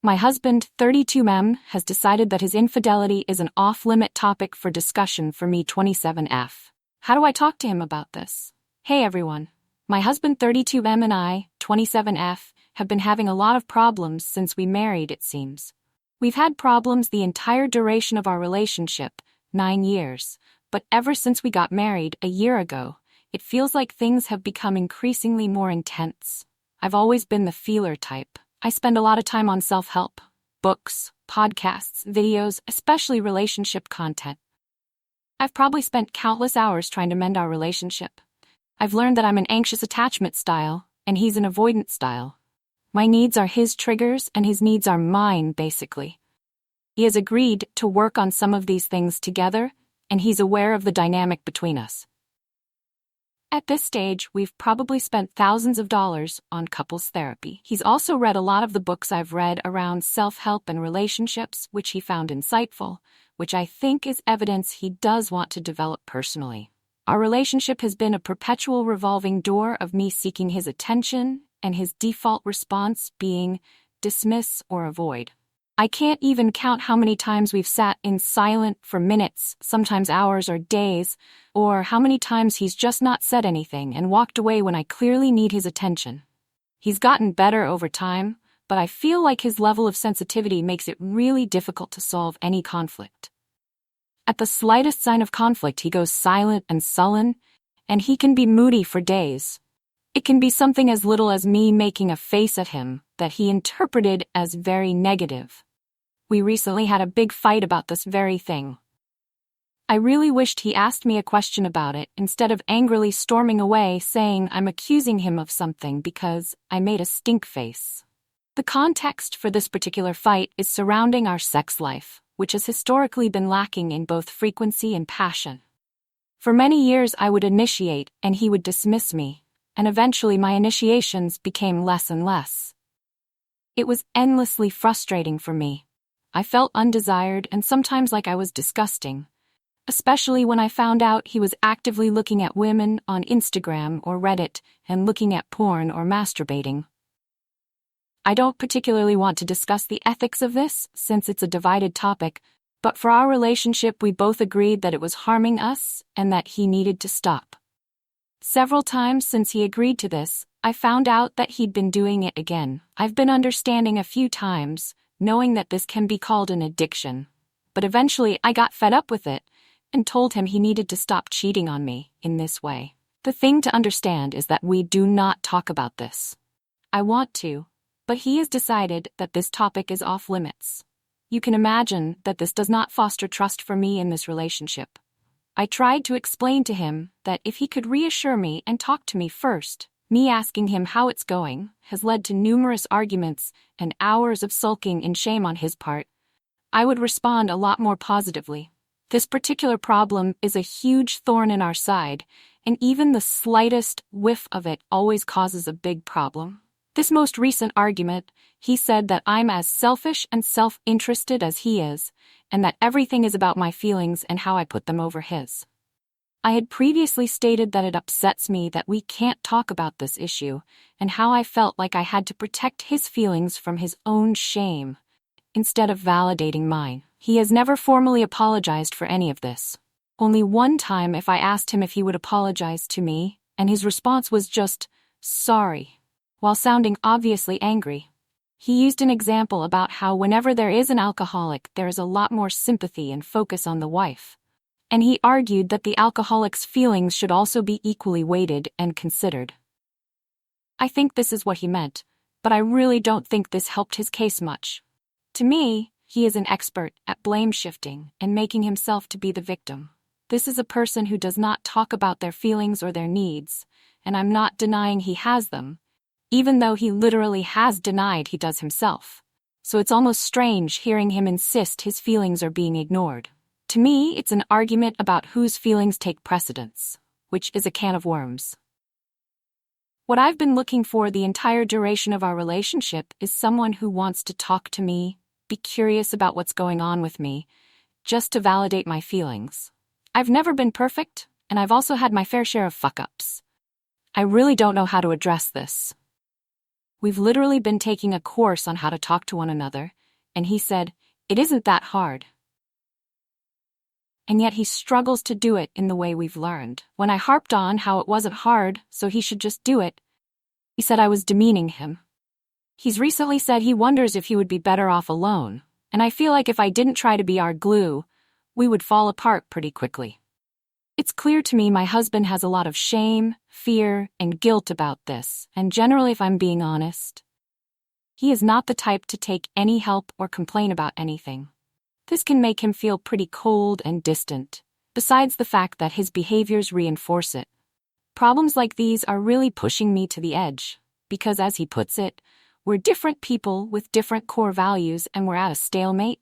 My husband, 32M, has decided that his infidelity is an off-limit topic for discussion for me, 27F. How do I talk to him about this? Hey everyone. My husband, 32M, and I, 27F, have been having a lot of problems since we married, it seems. We've had problems the entire duration of our relationship, 9 years, but ever since we got married a year ago, it feels like things have become increasingly more intense. I've always been the feeler type. I spend a lot of time on self-help, books, podcasts, videos, especially relationship content. I've probably spent countless hours trying to mend our relationship. I've learned that I'm an anxious attachment style, and he's an avoidant style. My needs are his triggers, and his needs are mine, basically. He has agreed to work on some of these things together, and he's aware of the dynamic between us. At this stage, we've probably spent thousands of dollars on couples therapy. He's also read a lot of the books I've read around self-help and relationships, which he found insightful, which I think is evidence he does want to develop personally. Our relationship has been a perpetual revolving door of me seeking his attention, and his default response being dismiss or avoid. I can't even count how many times we've sat in silent for minutes, sometimes hours or days, or how many times he's just not said anything and walked away when I clearly need his attention. He's gotten better over time, but I feel like his level of sensitivity makes it really difficult to solve any conflict. At the slightest sign of conflict, he goes silent and sullen, and he can be moody for days. It can be something as little as me making a face at him that he interpreted as very negative. We recently had a big fight about this very thing. I really wished he asked me a question about it instead of angrily storming away saying I'm accusing him of something because I made a stink face. The context for this particular fight is surrounding our sex life, which has historically been lacking in both frequency and passion. For many years I would initiate and he would dismiss me, and eventually my initiations became less and less. It was endlessly frustrating for me. I felt undesired and sometimes like I was disgusting, especially when I found out he was actively looking at women on Instagram or Reddit and looking at porn or masturbating. I don't particularly want to discuss the ethics of this since it's a divided topic, but for our relationship we both agreed that it was harming us and that he needed to stop. Several times since he agreed to this, I found out that he'd been doing it again. I've been understanding a few times, knowing that this can be called an addiction. But eventually I got fed up with it and told him he needed to stop cheating on me in this way. The thing to understand is that we do not talk about this. I want to, but he has decided that this topic is off limits. You can imagine that this does not foster trust for me in this relationship. I tried to explain to him that if he could reassure me and talk to me first, me asking him how it's going has led to numerous arguments and hours of sulking in shame on his part. I would respond a lot more positively. This particular problem is a huge thorn in our side, and even the slightest whiff of it always causes a big problem. This most recent argument, he said that I'm as selfish and self-interested as he is, and that everything is about my feelings and how I put them over his. I had previously stated that it upsets me that we can't talk about this issue, and how I felt like I had to protect his feelings from his own shame, instead of validating mine. He has never formally apologized for any of this. Only one time if I asked him if he would apologize to me, and his response was just, sorry, while sounding obviously angry. He used an example about how whenever there is an alcoholic, there is a lot more sympathy and focus on the wife. And he argued that the alcoholic's feelings should also be equally weighted and considered. I think this is what he meant, but I really don't think this helped his case much. To me, he is an expert at blame shifting and making himself to be the victim. This is a person who does not talk about their feelings or their needs, and I'm not denying he has them, even though he literally has denied he does himself. So it's almost strange hearing him insist his feelings are being ignored. To me, it's an argument about whose feelings take precedence, which is a can of worms. What I've been looking for the entire duration of our relationship is someone who wants to talk to me, be curious about what's going on with me, just to validate my feelings. I've never been perfect, and I've also had my fair share of fuck-ups. I really don't know how to address this. We've literally been taking a course on how to talk to one another, and he said, it isn't that hard. And yet he struggles to do it in the way we've learned. When I harped on how it wasn't hard, so he should just do it, he said I was demeaning him. He's recently said he wonders if he would be better off alone, and I feel like if I didn't try to be our glue, we would fall apart pretty quickly. It's clear to me my husband has a lot of shame, fear, and guilt about this, and generally, if I'm being honest, he is not the type to take any help or complain about anything. This can make him feel pretty cold and distant, besides the fact that his behaviors reinforce it. Problems like these are really pushing me to the edge, because as he puts it, we're different people with different core values and we're at a stalemate.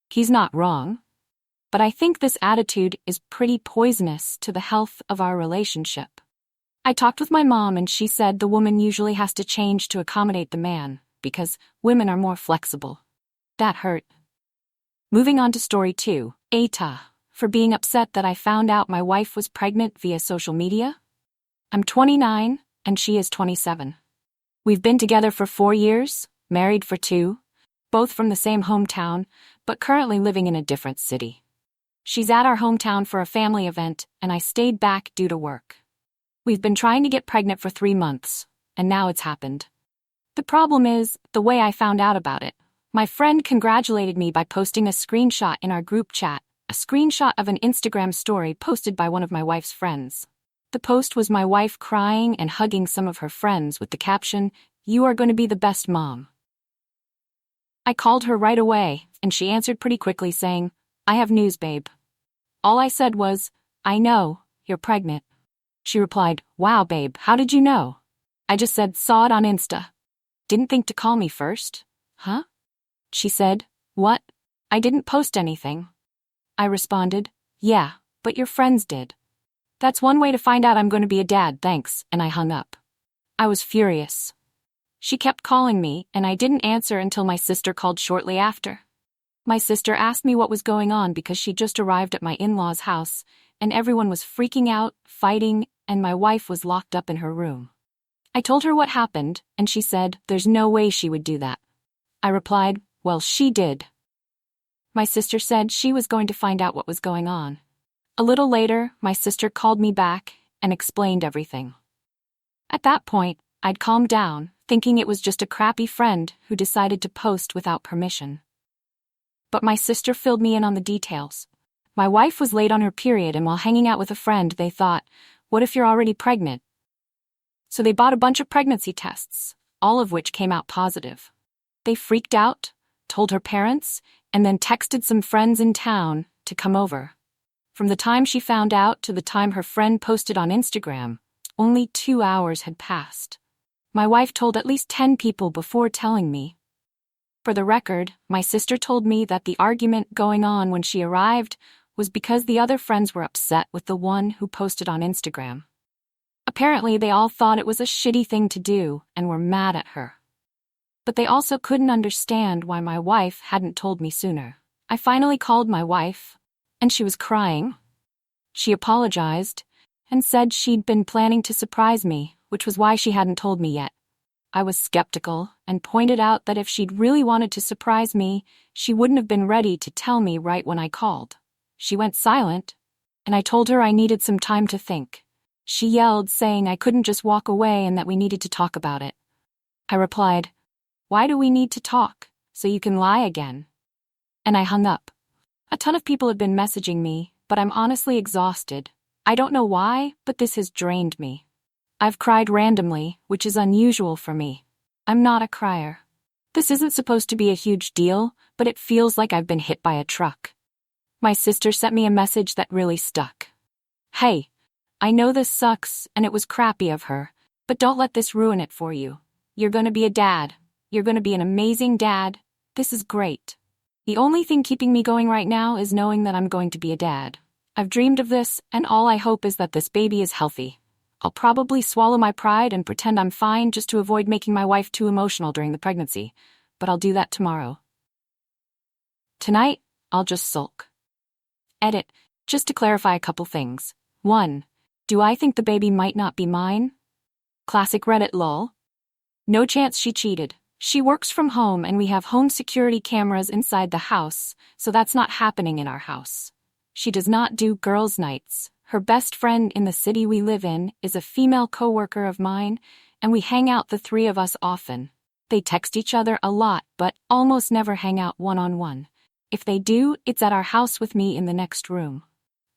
He's not wrong, but I think this attitude is pretty poisonous to the health of our relationship. I talked with my mom and she said the woman usually has to change to accommodate the man, because women are more flexible. That hurt. Moving on to story 2, Eta, for being upset that I found out my wife was pregnant via social media. I'm 29 and she is 27. We've been together for 4 years, married for 2, both from the same hometown, but currently living in a different city. She's at our hometown for a family event and I stayed back due to work. We've been trying to get pregnant for 3 months, and now it's happened. The problem is the way I found out about it. My friend congratulated me by posting a screenshot in our group chat, a screenshot of an Instagram story posted by one of my wife's friends. The post was my wife crying and hugging some of her friends with the caption, "You are going to be the best mom." I called her right away, and she answered pretty quickly saying, "I have news, babe." All I said was, "I know, you're pregnant." She replied, "Wow, babe, how did you know?" I just said, "Saw it on Insta." Didn't think to call me first? Huh? She said, "What? I didn't post anything." I responded, "Yeah, but your friends did." "That's one way to find out I'm going to be a dad, thanks," and I hung up. I was furious. She kept calling me, and I didn't answer until my sister called shortly after. My sister asked me what was going on because she just arrived at my in-laws' house, and everyone was freaking out, fighting, and my wife was locked up in her room. I told her what happened, and she said, "There's no way she would do that." I replied, "Well, she did." My sister said she was going to find out what was going on. A little later, my sister called me back and explained everything. At that point, I'd calmed down, thinking it was just a crappy friend who decided to post without permission. But my sister filled me in on the details. My wife was late on her period, and while hanging out with a friend, they thought, "What if you're already pregnant?" So they bought a bunch of pregnancy tests, all of which came out positive. They freaked out, told her parents, and then texted some friends in town to come over. From the time she found out to the time her friend posted on Instagram, only 2 hours had passed. My wife told at least 10 people before telling me. For the record, my sister told me that the argument going on when she arrived was because the other friends were upset with the one who posted on Instagram. Apparently, they all thought it was a shitty thing to do and were mad at her. But they also couldn't understand why my wife hadn't told me sooner. I finally called my wife, and she was crying. She apologized and said she'd been planning to surprise me, which was why she hadn't told me yet. I was skeptical and pointed out that if she'd really wanted to surprise me, she wouldn't have been ready to tell me right when I called. She went silent, and I told her I needed some time to think. She yelled, saying I couldn't just walk away and that we needed to talk about it. I replied, "Why do we need to talk? So you can lie again?" And I hung up. A ton of people have been messaging me, but I'm honestly exhausted. I don't know why, but this has drained me. I've cried randomly, which is unusual for me. I'm not a crier. This isn't supposed to be a huge deal, but it feels like I've been hit by a truck. My sister sent me a message that really stuck. "Hey, I know this sucks and it was crappy of her, but don't let this ruin it for you. You're gonna be a dad. You're gonna be an amazing dad. This is great. The only thing keeping me going right now is knowing that I'm going to be a dad. I've dreamed of this, and all I hope is that this baby is healthy. I'll probably swallow my pride and pretend I'm fine just to avoid making my wife too emotional during the pregnancy, but I'll do that tomorrow. Tonight, I'll just sulk." Edit. Just to clarify a couple things. 1. Do I think the baby might not be mine? Classic Reddit lol. No chance she cheated. She works from home and we have home security cameras inside the house, so that's not happening in our house. She does not do girls' nights. Her best friend in the city we live in is a female coworker of mine, and we hang out the three of us often. They text each other a lot, but almost never hang out one-on-one. If they do, it's at our house with me in the next room.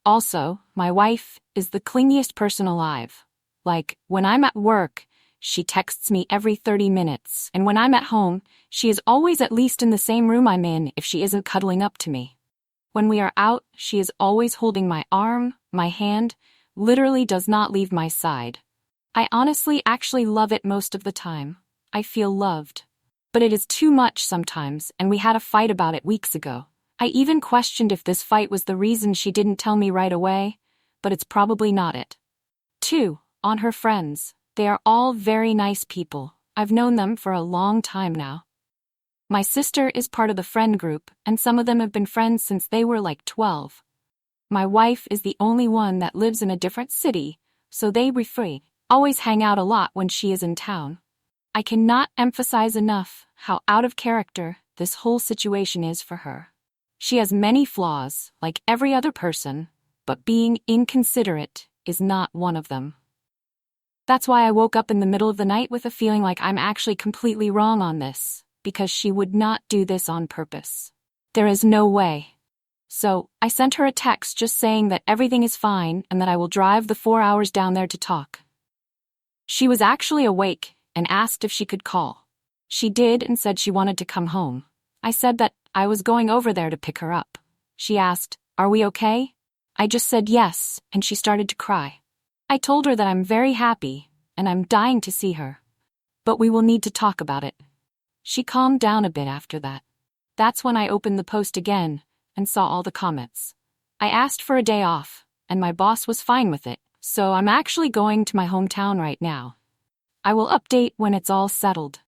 Also, my wife is the clingiest person alive. Like, when I'm at work, she texts me every 30 minutes, and when I'm at home, she is always at least in the same room I'm in if she isn't cuddling up to me. When we are out, she is always holding my arm, my hand, literally does not leave my side. I honestly actually love it most of the time. I feel loved. But it is too much sometimes, and we had a fight about it weeks ago. I even questioned if this fight was the reason she didn't tell me right away, but it's probably not it. 2. On her friends. They are all very nice people. I've known them for a long time now. My sister is part of the friend group, and some of them have been friends since they were like 12. My wife is the only one that lives in a different city, so they always hang out a lot when she is in town. I cannot emphasize enough how out of character this whole situation is for her. She has many flaws, like every other person, but being inconsiderate is not one of them. That's why I woke up in the middle of the night with a feeling like I'm actually completely wrong on this, because she would not do this on purpose. There is no way. So, I sent her a text just saying that everything is fine and that I will drive the 4 hours down there to talk. She was actually awake and asked if she could call. She did and said she wanted to come home. I said that I was going over there to pick her up. She asked, "Are we okay?" I just said yes, and she started to cry. I told her that I'm very happy, and I'm dying to see her. But we will need to talk about it. She calmed down a bit after that. That's when I opened the post again and saw all the comments. I asked for a day off, and my boss was fine with it, so I'm actually going to my hometown right now. I will update when it's all settled.